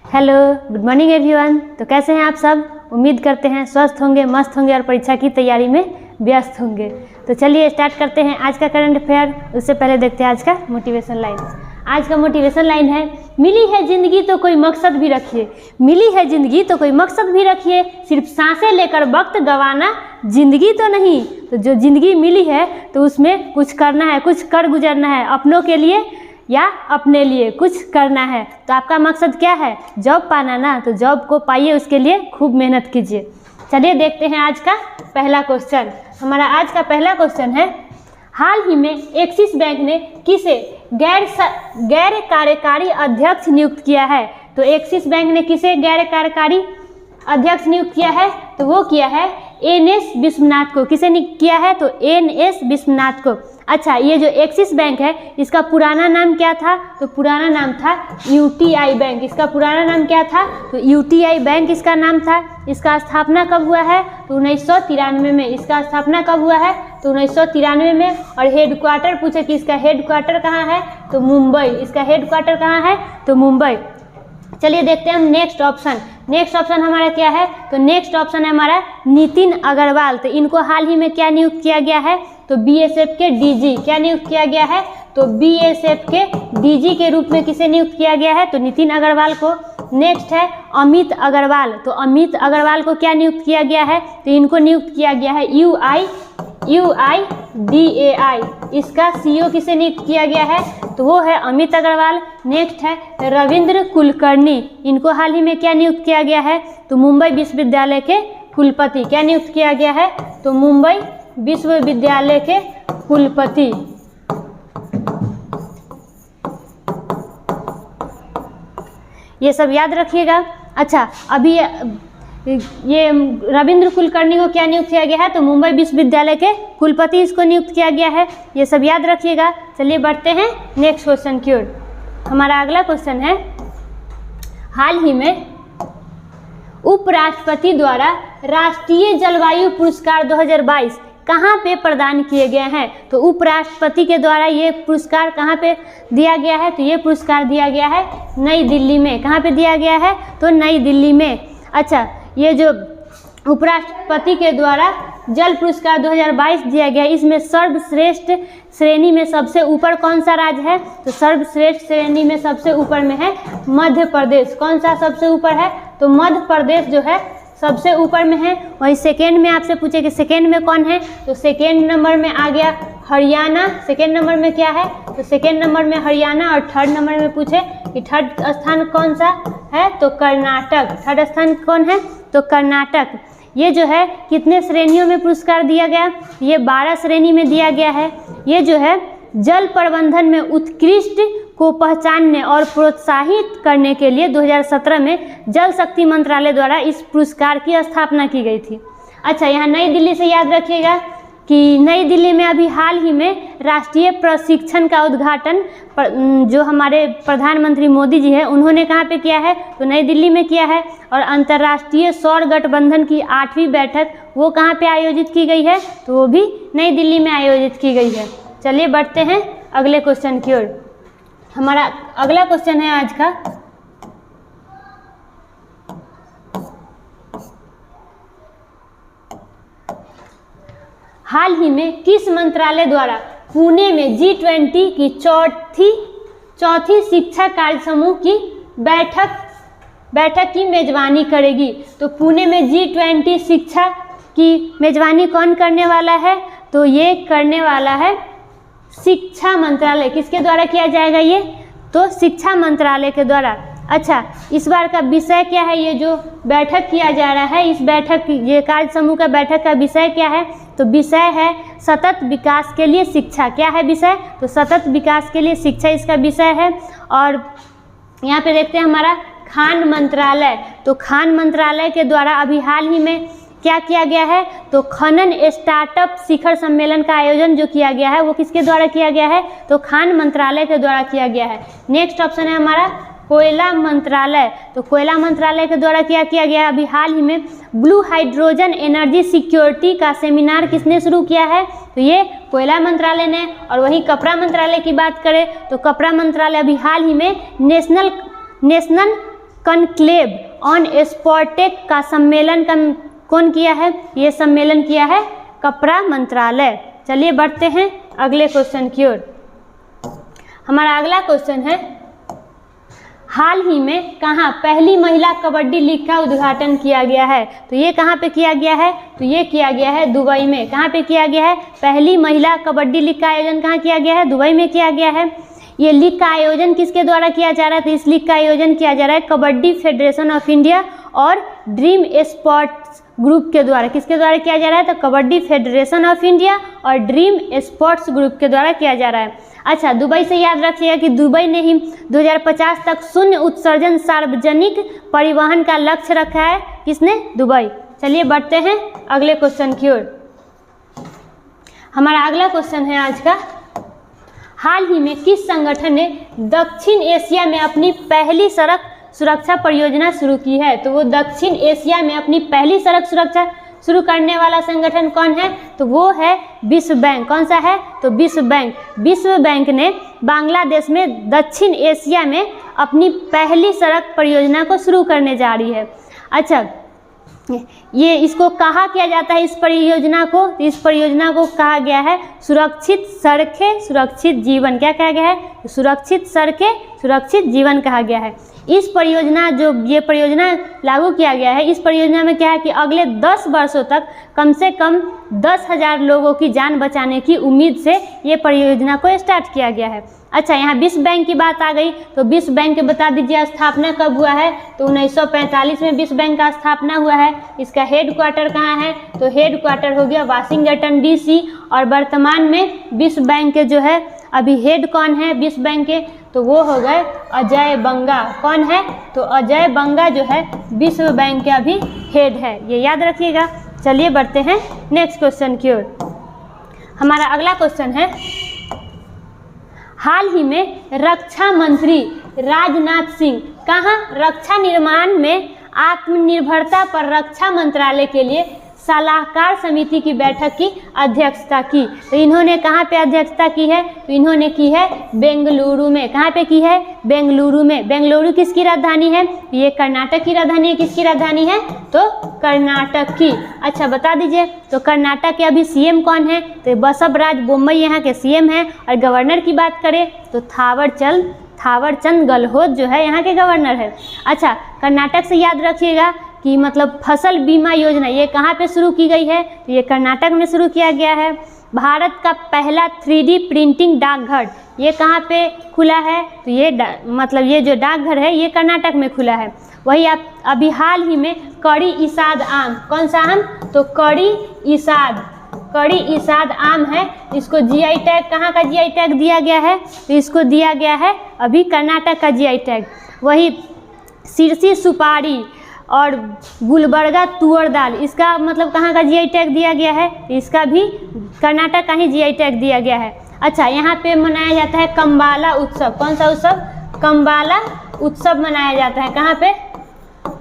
Hello, good morning everyone. तो कैसे हैं आप सब? उम्मीद करते हैं स्वस्थ होंगे, मस्त होंगे और परीक्षा की तैयारी में व्यस्त होंगे। तो चलिए स्टार्ट करते हैं आज का करंट अफेयर। उससे पहले देखते हैं आज का मोटिवेशन लाइन। आज का मोटिवेशन लाइन है, मिली है ज़िंदगी तो कोई मकसद भी रखिए। मिली है ज़िंदगी तो कोई मकसद भी रखिए, सिर्फ सांसें लेकर वक्त गंवाना ज़िंदगी तो नहीं। तो जो ज़िंदगी मिली है तो उसमें कुछ करना है, कुछ कर गुजरना है, अपनों के लिए या अपने लिए कुछ करना है। तो आपका मकसद क्या है? जॉब पाना ना, तो जॉब को पाइए, उसके लिए खूब मेहनत कीजिए। चलिए देखते हैं आज का पहला क्वेश्चन। हमारा आज का पहला क्वेश्चन है, हाल ही में एक्सिस बैंक ने किसे गैर कार्यकारी अध्यक्ष नियुक्त किया है? तो एक्सिस बैंक ने किसे गैर कार्यकारी अध्यक्ष नियुक्त किया है? तो वो किया है एन.एस. विश्वनाथ को। किसे नियुक्त किया है? तो एन.एस. विश्वनाथ को। अच्छा, ये जो एक्सिस बैंक है इसका पुराना नाम क्या था? तो पुराना नाम था यूटीआई बैंक। इसका पुराना नाम क्या था? तो यूटीआई बैंक इसका नाम था। इसका स्थापना कब हुआ है? तो 1993 में। इसका स्थापना कब हुआ है? तो 1993 में। और हेडक्वार्टर पूछे कि इसका हेडक्वार्टर कहाँ है? तो मुंबई। इसका हेडक्वार्टर कहाँ है? तो मुंबई। चलिए देखते हैं हम नेक्स्ट ऑप्शन। नेक्स्ट ऑप्शन हमारा क्या है? तो नेक्स्ट ऑप्शन है हमारा नितिन अग्रवाल। तो इनको हाल ही में क्या नियुक्त किया गया है? तो बीएसएफ के डीजी। क्या नियुक्त किया गया है? तो बीएसएफ के डीजी के रूप में किसे नियुक्त किया गया है? तो नितिन अग्रवाल को। नेक्स्ट है अमित अग्रवाल। तो अमित अग्रवाल को क्या नियुक्त किया गया है? तो इनको नियुक्त किया गया है UIDAI। इसका सीईओ किसे नियुक्त किया गया है? तो वो है अमित अग्रवाल। नेक्स्ट है रविंद्र कुलकर्णी। इनको हाल ही में क्या नियुक्त किया गया है? तो मुंबई विश्वविद्यालय के कुलपति। क्या नियुक्त किया गया है? तो मुंबई विश्वविद्यालय के कुलपति। ये सब याद रखिएगा। अच्छा, अभी ये रविंद्र कुलकर्णी को क्या नियुक्त किया गया है? तो मुंबई विश्वविद्यालय के कुलपति इसको नियुक्त किया गया है। ये सब याद रखिएगा। चलिए बढ़ते हैं नेक्स्ट क्वेश्चन की ओर। हमारा अगला क्वेश्चन है, हाल ही में उपराष्ट्रपति द्वारा राष्ट्रीय जलवायु पुरस्कार 2022 कहाँ पे प्रदान किए गए हैं? तो उपराष्ट्रपति के द्वारा ये पुरस्कार कहाँ पे दिया गया है? तो ये पुरस्कार दिया गया है नई दिल्ली में। कहाँ पे दिया गया है? तो नई दिल्ली में। अच्छा, ये जो उपराष्ट्रपति के द्वारा जल पुरस्कार 2022 दिया गया है, इसमें सर्वश्रेष्ठ श्रेणी में सबसे ऊपर कौन सा राज्य है? तो सर्वश्रेष्ठ श्रेणी में सबसे ऊपर में है मध्य प्रदेश। कौन सा सबसे ऊपर है? तो मध्य प्रदेश जो है सबसे ऊपर में है। वही सेकेंड में आपसे पूछे कि सेकेंड में कौन है? तो सेकेंड नंबर में आ गया हरियाणा। सेकेंड नंबर में क्या है? तो सेकेंड नंबर में हरियाणा। और थर्ड नंबर में पूछे कि थर्ड स्थान कौन सा है? तो कर्नाटक। थर्ड स्थान कौन है? तो कर्नाटक। ये जो है कितने श्रेणियों में पुरस्कार दिया गया? ये 12 श्रेणी में दिया गया है। ये जो है जल प्रबंधन में उत्कृष्ट को पहचानने और प्रोत्साहित करने के लिए 2017 में जल शक्ति मंत्रालय द्वारा इस पुरस्कार की स्थापना की गई थी। अच्छा, यहाँ नई दिल्ली से याद रखिएगा कि नई दिल्ली में अभी हाल ही में राष्ट्रीय प्रशिक्षण का उद्घाटन जो हमारे प्रधानमंत्री मोदी जी हैं उन्होंने कहाँ पे किया है? तो नई दिल्ली में किया है। और अंतर्राष्ट्रीय सौर गठबंधन की 8वीं बैठक वो कहाँ पे आयोजित की गई है? तो वो भी नई दिल्ली में आयोजित की गई है। चलिए बढ़ते हैं अगले क्वेश्चन की ओर। हमारा अगला क्वेश्चन है आज का, हाल ही में किस मंत्रालय द्वारा पुणे में G20 की चौथी शिक्षा कार्य समूह की बैठक की मेजबानी करेगी? तो पुणे में G20 शिक्षा की मेजबानी कौन करने वाला है? तो ये करने वाला है शिक्षा मंत्रालय। किसके द्वारा किया जाएगा ये? तो शिक्षा मंत्रालय के द्वारा। अच्छा, इस बार का विषय क्या है? ये जो बैठक किया जा रहा है, इस बैठक ये कार्य समूह का बैठक का विषय क्या है? तो विषय है सतत विकास के लिए शिक्षा। क्या है विषय? तो सतत विकास के लिए शिक्षा इसका विषय है। और यहाँ पे देखते हैं हमारा खान मंत्रालय। तो खान मंत्रालय के द्वारा अभी हाल ही में क्या किया गया है? तो खनन स्टार्टअप शिखर सम्मेलन का आयोजन जो किया गया है वो किसके द्वारा किया गया है? तो खान मंत्रालय के द्वारा किया गया है। नेक्स्ट ऑप्शन है हमारा कोयला मंत्रालय। तो कोयला मंत्रालय के द्वारा क्या किया गया है? अभी हाल ही में ब्लू हाइड्रोजन एनर्जी सिक्योरिटी का सेमिनार किसने शुरू किया है? तो ये कोयला मंत्रालय ने। और वहीं कपड़ा मंत्रालय की बात करें तो कपड़ा मंत्रालय अभी हाल ही में नेशनल कॉन्क्लेव ऑन स्पॉटेक का सम्मेलन कौन किया है? ये सम्मेलन किया है कपड़ा मंत्रालय। चलिए बढ़ते हैं अगले क्वेश्चन की ओर। हमारा अगला क्वेश्चन है, हाल ही में कहाँ पहली महिला कबड्डी लीग का उद्घाटन किया गया है? तो ये कहाँ पे किया गया है? तो ये किया गया है दुबई में। कहाँ पे किया गया है? पहली महिला कबड्डी लीग का आयोजन कहाँ किया गया है? दुबई में किया गया है। ये लीग का आयोजन किसके द्वारा किया जा रहा है? तो इस लीग का आयोजन किया जा रहा है कबड्डी फेडरेशन ऑफ इंडिया और ड्रीम स्पोर्ट्स ग्रुप के द्वारा। किसके द्वारा किया जा रहा है? तो कबड्डी फेडरेशन ऑफ इंडिया और ड्रीम स्पोर्ट्स ग्रुप के द्वारा किया जा रहा है। अच्छा, दुबई से याद रखिएगा कि दुबई ने ही 2050 तक शून्य उत्सर्जन सार्वजनिक परिवहन का लक्ष्य रखा है। किसने? दुबई। चलिए बढ़ते हैं अगले क्वेश्चन की ओर। हमारा अगला क्वेश्चन है आज का, हाल ही में किस संगठन ने दक्षिण एशिया में अपनी पहली सड़क सुरक्षा परियोजना शुरू की है? तो वो दक्षिण एशिया में अपनी पहली सड़क सुरक्षा शुरू करने वाला संगठन कौन है? तो वो है विश्व बैंक। कौन सा है? तो विश्व बैंक। विश्व बैंक ने बांग्लादेश में दक्षिण एशिया में अपनी पहली सड़क परियोजना को शुरू करने जा रही है। अच्छा, ये इसको कहा किया जाता है, इस परियोजना को? इस परियोजना को कहा गया है सुरक्षित सड़कें सुरक्षित जीवन। क्या कहा गया है? सुरक्षित सड़कें सुरक्षित जीवन कहा गया है। इस परियोजना, जो ये परियोजना लागू किया गया है, इस परियोजना में क्या है कि अगले 10 वर्षों तक कम से कम 10,000 लोगों की जान बचाने की उम्मीद से ये परियोजना को स्टार्ट किया गया है। अच्छा, यहाँ विश्व बैंक की बात आ गई, तो विश्व बैंक के बता दीजिए स्थापना कब हुआ है? तो 1945 में विश्व बैंक का स्थापना हुआ है। इसका हेड क्वार्टर कहाँ है? तो हेड क्वार्टर हो गया वाशिंगटन DC। और वर्तमान में विश्व बैंक के जो है अभी हेड कौन है विश्व बैंक के? तो वो हो गए अजय बंगा। कौन है? तो अजय बंगा जो है विश्व बैंक के अभी हेड है, ये याद रखिएगा। चलिए बढ़ते हैं नेक्स्ट क्वेश्चन की ओर। हमारा अगला क्वेश्चन है, हाल ही में रक्षा मंत्री राजनाथ सिंह कहाँ रक्षा निर्माण में आत्मनिर्भरता पर रक्षा मंत्रालय के लिए सलाहकार समिति की बैठक की अध्यक्षता की? तो इन्होंने कहाँ पे अध्यक्षता की है? तो इन्होंने की है बेंगलुरु में। कहाँ पे की है? बेंगलुरु में। बेंगलुरु किसकी राजधानी है? ये कर्नाटक की राजधानी है। किसकी राजधानी है? तो कर्नाटक की। अच्छा बता दीजिए, तो कर्नाटक के अभी CM कौन है? तो बसवराज बोम्मई यहाँ के CM हैं। और गवर्नर की बात करें तो थावरचंद गहलोत जो है यहाँ के गवर्नर है। अच्छा, कर्नाटक से याद रखिएगा कि मतलब फसल बीमा योजना ये कहाँ पे शुरू की गई है? तो ये कर्नाटक में शुरू किया गया है। भारत का पहला 3D प्रिंटिंग डाकघर ये कहाँ पे खुला है? तो ये मतलब ये जो डाकघर है ये कर्नाटक में खुला है। वही आप अभी हाल ही में कड़ी इसाद आम, कौन सा आम? तो कड़ी इसाद आम है, इसको GI टैग, कहाँ का GI टैग दिया गया है? तो इसको दिया गया है अभी कर्नाटक का GI टैग। वही सिरसी सुपारी और गुलबर्गा तुअर दाल, इसका मतलब कहाँ का GI टैग दिया गया है? इसका भी कर्नाटक का ही GI टैग दिया गया है। अच्छा, यहाँ पे मनाया जाता है कंबाला उत्सव। कौन सा उत्सव? कंबाला उत्सव मनाया जाता है। कहाँ पे?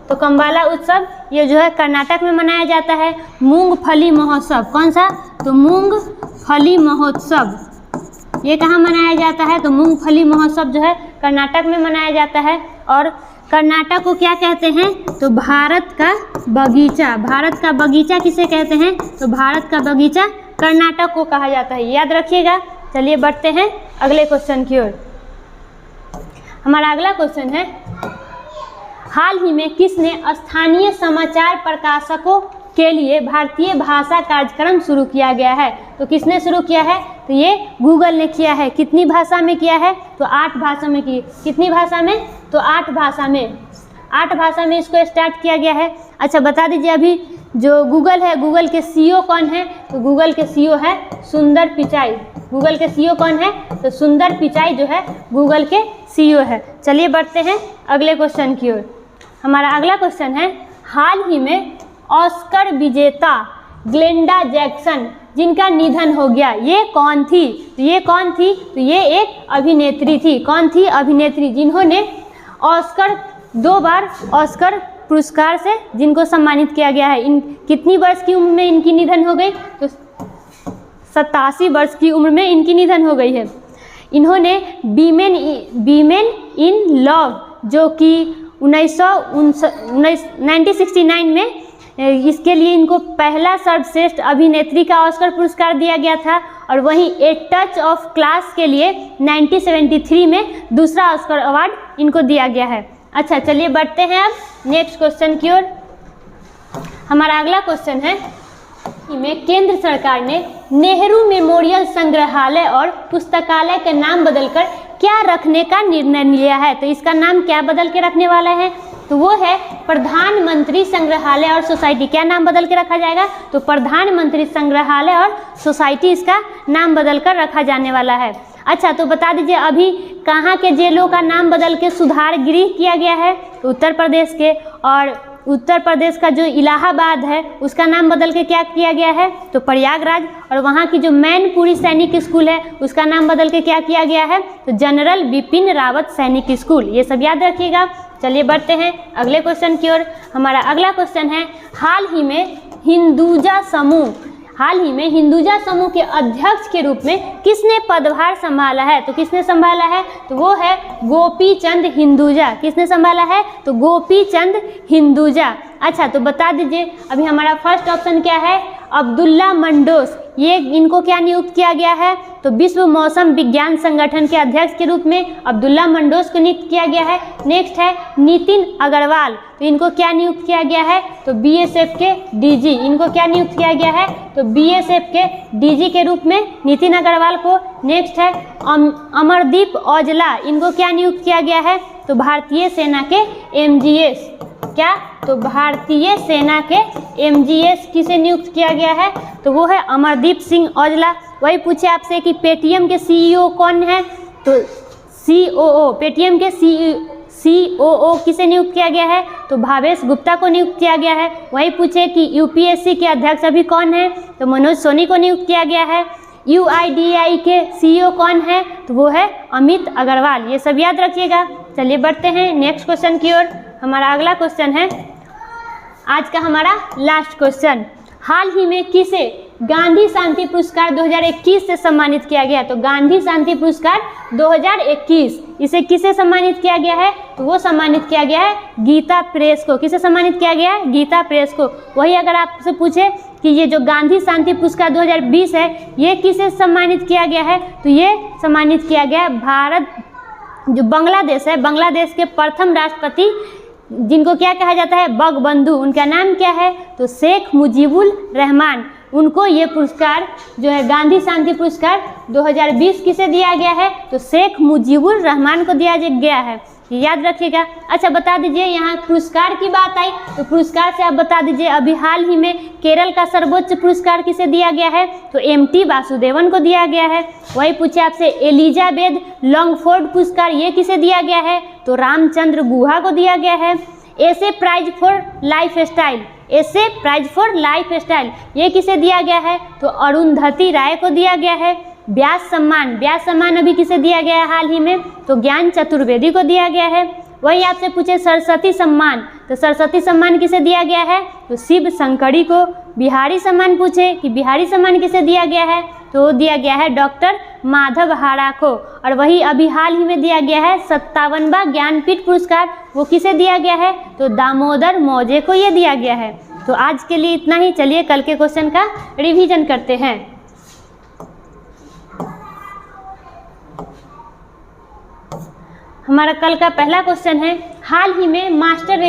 तो कंबाला उत्सव ये जो है कर्नाटक में मनाया जाता है। मूंगफली महोत्सव, कौन सा? तो मूंगफली महोत्सव ये कहाँ मनाया जाता है? तो मूंगफली महोत्सव जो है कर्नाटक में मनाया जाता है। और कर्नाटक को क्या कहते हैं? तो भारत का बगीचा। भारत का बगीचा किसे कहते हैं? तो भारत का बगीचा कर्नाटक को कहा जाता है, याद रखिएगा। चलिए बढ़ते हैं अगले क्वेश्चन की ओर। हमारा अगला क्वेश्चन है, हाल ही में किसने स्थानीय समाचार प्रकाशकों के लिए भारतीय भाषा कार्यक्रम शुरू किया गया है? तो किसने शुरू किया है? तो ये गूगल ने किया है। कितनी भाषा में किया है? तो 8 भाषा में की। कितनी भाषा में? तो 8 भाषा में। 8 भाषा में इसको स्टार्ट किया गया है। अच्छा बता दीजिए, अभी जो गूगल है, गूगल के CEO कौन है? तो गूगल के CEO है सुंदर पिचाई। गूगल के CEO कौन है? तो सुंदर पिचाई जो है गूगल के CEO है। चलिए बढ़ते हैं अगले क्वेश्चन की ओर। हमारा अगला क्वेश्चन है, हाल ही में ऑस्कर विजेता ग्लेंडा जैक्सन जिनका निधन हो गया, ये कौन थी? तो ये कौन थी? तो ये एक अभिनेत्री थी। कौन थी? अभिनेत्री, जिन्होंने ऑस्कर 2 बार ऑस्कर पुरस्कार से जिनको सम्मानित किया गया है। इन कितनी वर्ष की उम्र में इनकी निधन हो गई? तो 87 वर्ष की उम्र में इनकी निधन हो गई है। इन्होंने वीमेन इन लव जो कि 1969 में इसके लिए इनको पहला सर्वश्रेष्ठ अभिनेत्री का ऑस्कर पुरस्कार दिया गया था। और वहीं ए टच ऑफ क्लास के लिए 1973 में दूसरा ऑस्कर अवार्ड इनको दिया गया है। अच्छा, चलिए बढ़ते हैं अब नेक्स्ट क्वेश्चन की ओर। हमारा अगला क्वेश्चन है में केंद्र सरकार ने नेहरू मेमोरियल संग्रहालय और पुस्तकालय का नाम बदलकर क्या रखने का निर्णय लिया है? तो इसका नाम क्या बदल के रखने वाला है? तो वो है प्रधानमंत्री संग्रहालय और सोसाइटी। क्या नाम बदल के रखा जाएगा? तो प्रधानमंत्री संग्रहालय और सोसाइटी इसका नाम बदल कर रखा जाने वाला है। अच्छा, तो बता दीजिए अभी कहाँ के जेलों का नाम बदल के सुधार गृह किया गया है? तो उत्तर प्रदेश के, और उत्तर प्रदेश का जो इलाहाबाद है उसका नाम बदल के क्या किया गया है? तो प्रयागराज। और वहाँ की जो मैनपुरी सैनिक स्कूल है उसका नाम बदल के क्या किया गया है? तो जनरल बिपिन रावत सैनिक स्कूल। ये सब याद रखिएगा। चलिए बढ़ते हैं अगले क्वेश्चन की ओर। हमारा अगला क्वेश्चन है हाल ही में हिंदुजा समूह के अध्यक्ष के रूप में किसने पदभार संभाला है? तो किसने संभाला है? तो वो है गोपी चंद हिंदुजा। किसने संभाला है? तो गोपी चंद हिंदुजा। अच्छा, तो बता दीजिए अभी हमारा फर्स्ट ऑप्शन क्या है? अब्दुल्ला मंडोस। ये इनको क्या नियुक्त किया गया है? तो विश्व मौसम विज्ञान संगठन के अध्यक्ष के रूप में अब्दुल्ला मंडोस को नियुक्त किया गया है। नेक्स्ट है नितिन अग्रवाल। तो इनको क्या नियुक्त किया गया है? तो बीएसएफ के डीजी। इनको क्या नियुक्त किया गया है? तो बीएसएफ के डीजी के रूप में नितिन अग्रवाल को। नेक्स्ट है अमरदीप औजला। इनको क्या नियुक्त किया गया है? तो भारतीय सेना के एमजीएस। क्या? तो भारतीय सेना के एमजीएस किसे नियुक्त किया गया है? तो वो है अमरदीप सिंह औजला। वही पूछे आपसे कि पेटीएम के सीईओ कौन है? तो सीओओ, पेटीएम के सीओओ किसे नियुक्त किया गया है? तो भावेश गुप्ता को नियुक्त किया गया है। वही पूछे कि यूपीएससी के अध्यक्ष अभी कौन है? तो मनोज सोनी को नियुक्त किया गया है। यूआईडीआई के सीईओ कौन है? तो वो है अमित अग्रवाल। ये सब याद रखिएगा। चलिए बढ़ते हैं नेक्स्ट क्वेश्चन की ओर। हमारा अगला क्वेश्चन है आज का हमारा लास्ट क्वेश्चन। हाल ही में किसे गांधी शांति पुरस्कार 2021 से सम्मानित किया गया? तो गांधी शांति पुरस्कार 2021 इसे किसे सम्मानित किया गया है? तो वो सम्मानित किया गया है गीता प्रेस को। किसे सम्मानित किया गया है? गीता प्रेस को। वही अगर आपसे पूछे कि ये जो गांधी शांति पुरस्कार 2020 है ये किसे सम्मानित किया गया है? तो ये सम्मानित किया गया है भारत जो बांग्लादेश है, बांग्लादेश के प्रथम राष्ट्रपति जिनको क्या कहा जाता है? बंगबंधु। उनका नाम क्या है? तो शेख मुजीबुर रहमान। उनको ये पुरस्कार जो है गांधी शांति पुरस्कार 2020 किसे दिया गया है? तो शेख मुजीबुर रहमान को दिया गया है। याद रखिएगा। अच्छा, बता दीजिए यहाँ पुरस्कार की बात आई तो पुरस्कार से आप बता दीजिए अभी हाल ही में केरल का सर्वोच्च पुरस्कार किसे दिया गया है? तो एमटी वासुदेवन को दिया गया है। वही पूछे आपसे एलिजाबेथ लॉन्गफोर्ड पुरस्कार ये किसे दिया गया है? तो रामचंद्र गुहा को दिया गया है। Essay prize for lifestyle, essay prize for lifestyle ये किसे दिया गया है? तो अरुंधति राय को दिया गया है। व्यास सम्मान अभी किसे दिया गया है हाल ही में? तो ज्ञान चतुर्वेदी को दिया गया है। वही आपसे पूछे सरस्वती सम्मान, तो सरस्वती सम्मान किसे दिया गया है? तो शिव शंकरी को। बिहारी सम्मान पूछे कि बिहारी सम्मान किसे दिया गया है? तो दिया गया है डॉक्टर माधव हाड़ा को। और वही अभी हाल ही में दिया गया है 57वां ज्ञानपीठ पुरस्कार, वो किसे दिया गया है? तो दामोदर मौजे को ये दिया गया है। तो आज के लिए इतना ही। चलिए कल के क्वेश्चन का रिवीजन करते हैं। हमारा कल का पहला क्वेश्चन है हाल ही में मास्टर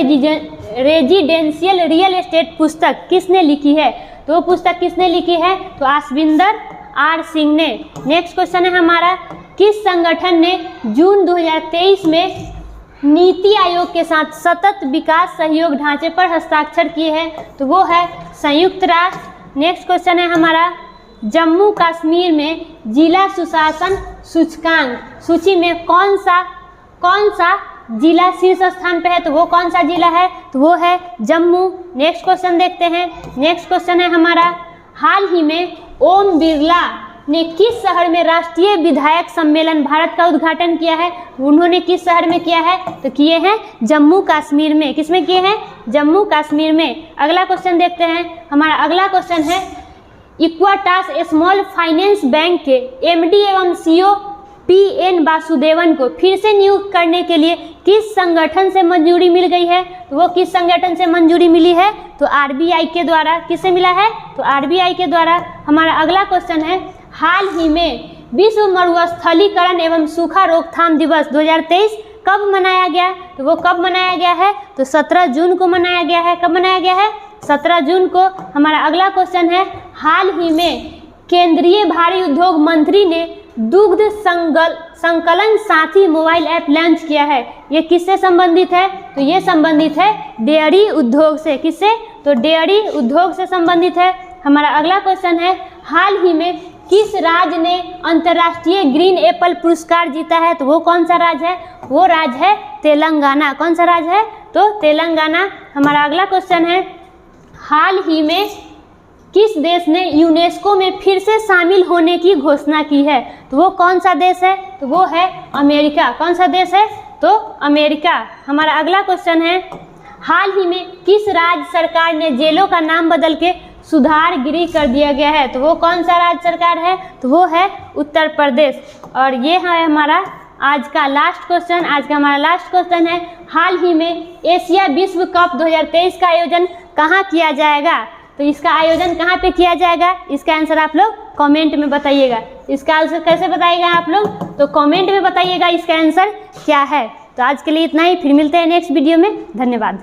रेजिडेंशियल रियल एस्टेट पुस्तक किसने लिखी है? तो वो पुस्तक किसने लिखी है? तो आसविंदर आर सिंह ने। नेक्स्ट क्वेश्चन है हमारा किस संगठन ने जून 2023 में नीति आयोग के साथ सतत विकास सहयोग ढांचे पर हस्ताक्षर किए हैं? तो वो है संयुक्त राष्ट्र। नेक्स्ट क्वेश्चन है हमारा जम्मू कश्मीर में जिला सुशासन सूचकांक सूची में कौन सा जिला शीर्ष स्थान पे है? तो वो कौन सा जिला है? तो वो है जम्मू। नेक्स्ट क्वेश्चन देखते हैं। नेक्स्ट क्वेश्चन है हमारा हाल ही में ओम बिरला ने किस शहर में राष्ट्रीय विधायक सम्मेलन भारत का उद्घाटन किया है? उन्होंने किस शहर में किया है? तो किए हैं जम्मू कश्मीर में। किसमें किए हैं? जम्मू कश्मीर में। अगला क्वेश्चन देखते हैं। हमारा अगला क्वेश्चन है इक्वाटास स्मॉल फाइनेंस बैंक के एमडी एवं सीईओ PN वासुदेवन को फिर से नियुक्त करने के लिए किस संगठन से मंजूरी मिल गई है? तो वो किस संगठन से मंजूरी मिली है? तो RBI के द्वारा। किससे मिला है? तो RBI के द्वारा। हमारा अगला क्वेश्चन है, हाल ही में विश्व मरुस्थलीकरण एवं सूखा रोकथाम दिवस 2023 कब मनाया गया? तो वो कब मनाया गया है? तो 17 जून को मनाया गया है। कब मनाया गया है? 17 जून को। हमारा अगला क्वेश्चन है, हाल ही में केंद्रीय भारी उद्योग मंत्री ने दुग्ध संकलन साथी मोबाइल ऐप लॉन्च किया है। ये किससे संबंधित है? तो ये संबंधित है डेयरी उद्योग से। किससे? तो डेयरी उद्योग से संबंधित है। हमारा अगला क्वेश्चन है, हाल ही में किस राज्य ने अंतर्राष्ट्रीय ग्रीन एप्पल पुरस्कार जीता है? तो वो कौन सा राज्य है? वो राज्य है तेलंगाना। कौन सा राज्य है? तो तेलंगाना। हमारा अगला क्वेश्चन है, हाल ही में किस देश ने यूनेस्को में फिर से शामिल होने की घोषणा की है? तो वो कौन सा देश है? तो वो है अमेरिका। कौन सा देश है? तो अमेरिका। हमारा अगला क्वेश्चन है, हाल ही में किस राज्य सरकार ने जेलों का नाम बदल के सुधार गृह कर दिया गया है? तो वो कौन सा राज्य सरकार है? तो वो है उत्तर प्रदेश। और ये है हमारा आज का लास्ट क्वेश्चन। आज का हमारा लास्ट क्वेश्चन है, हाल ही में एशिया विश्व कप 2023 का आयोजन कहाँ किया जाएगा? तो इसका आयोजन कहाँ पे किया जाएगा? इसका आंसर आप लोग कमेंट में बताइएगा। इसका आंसर कैसे बताइएगा आप लोग? तो कमेंट में बताइएगा इसका आंसर क्या है। तो आज के लिए इतना ही, फिर मिलते हैं नेक्स्ट वीडियो में। धन्यवाद।